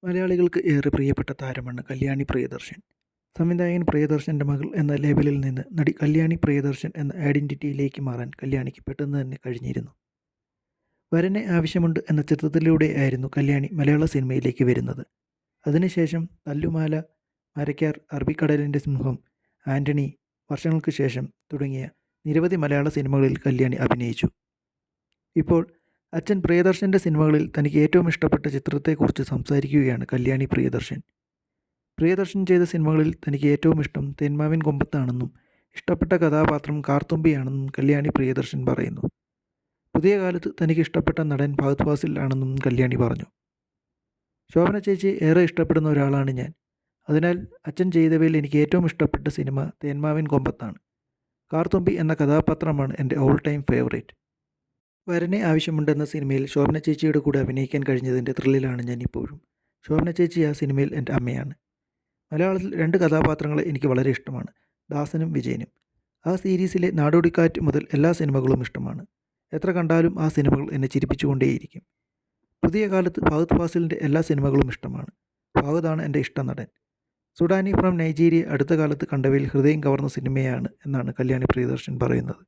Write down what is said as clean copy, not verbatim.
മലയാളികൾക്ക് ഏറെ പ്രിയപ്പെട്ട താരമാണ് കല്യാണി പ്രിയദർശൻ. സംവിധായകൻ പ്രിയദർശൻ്റെ മകൾ എന്ന ലേബലിൽ നിന്ന് നടി കല്യാണി പ്രിയദർശൻ എന്ന ഐഡന്റിറ്റിയിലേക്ക് മാറാൻ കല്യാണിക്ക് പെട്ടെന്ന് തന്നെ കഴിഞ്ഞിരുന്നു. വരനെ ആവശ്യമുണ്ട് എന്ന ചിത്രത്തിലൂടെയായിരുന്നു കല്യാണി മലയാള സിനിമയിലേക്ക് വരുന്നത്. അതിനുശേഷം തല്ലുമാല, മരയ്ക്കാർ, അറബിക്കടലിൻ്റെ സിംഹം, ആൻ്റണി, വർഷങ്ങൾക്ക് ശേഷം തുടങ്ങിയ നിരവധി മലയാള സിനിമകളിൽ കല്യാണി അഭിനയിച്ചു. ഇപ്പോൾ അച്ഛൻ പ്രിയദർശൻ്റെ സിനിമകളിൽ തനിക്ക് ഏറ്റവും ഇഷ്ടപ്പെട്ട ചിത്രത്തെക്കുറിച്ച് സംസാരിക്കുകയാണ് കല്യാണി പ്രിയദർശൻ. പ്രിയദർശൻ ചെയ്ത സിനിമകളിൽ തനിക്ക് ഏറ്റവും ഇഷ്ടം തേന്മാവിൻ കൊമ്പത്താണെന്നും ഇഷ്ടപ്പെട്ട കഥാപാത്രം കാർത്തുമ്പിയാണെന്നും കല്യാണി പ്രിയദർശൻ പറയുന്നു. പുതിയ കാലത്ത് തനിക്ക് ഇഷ്ടപ്പെട്ട നടൻ ഫഹദ് ഫാസിൽ ആണെന്നും കല്യാണി പറഞ്ഞു. ശോഭന ചേച്ചിയെ ഏറെ ഇഷ്ടപ്പെടുന്ന ഒരാളാണ് ഞാൻ. അതിനാൽ അച്ഛൻ ചെയ്തവയിൽ എനിക്ക് ഏറ്റവും ഇഷ്ടപ്പെട്ട സിനിമ തേന്മാവിൻ കൊമ്പത്താണ്. കാർത്തുമ്പി എന്ന കഥാപാത്രമാണ് എൻ്റെ ഓൾ ടൈം ഫേവറേറ്റ്. വരനെ ആവശ്യമുണ്ടെന്ന സിനിമയിൽ ശോഭന ചേച്ചിയുടെ കൂടെ അഭിനയിക്കാൻ കഴിഞ്ഞതിൻ്റെ ത്രില്ലിലാണ് ഞാൻ ഇപ്പോഴും. ശോഭന ചേച്ചി ആ സിനിമയിൽ എൻ്റെ അമ്മയാണ്. മലയാളത്തിൽ 2 കഥാപാത്രങ്ങളെ എനിക്ക് വളരെ ഇഷ്ടമാണ്, ദാസനും വിജയനും. ആ സീരീസിലെ നാടോടിക്കാറ്റ് മുതൽ എല്ലാ സിനിമകളും ഇഷ്ടമാണ്. എത്ര കണ്ടാലും ആ സിനിമകൾ എന്നെ ചിരിപ്പിച്ചുകൊണ്ടേയിരിക്കും. പുതിയ കാലത്ത് ഫഹദ് ഫാസിലിൻ്റെ എല്ലാ സിനിമകളും ഇഷ്ടമാണ്. ഫഹദാണ് എൻ്റെ ഇഷ്ട നടൻ. സുഡാനി ഫ്രം നൈജീരിയ അടുത്ത കാലത്ത് കണ്ടവയിൽ ഹൃദയം കവർന്ന സിനിമയാണ് എന്നാണ് കല്യാണി പ്രിയദർശൻ പറയുന്നത്.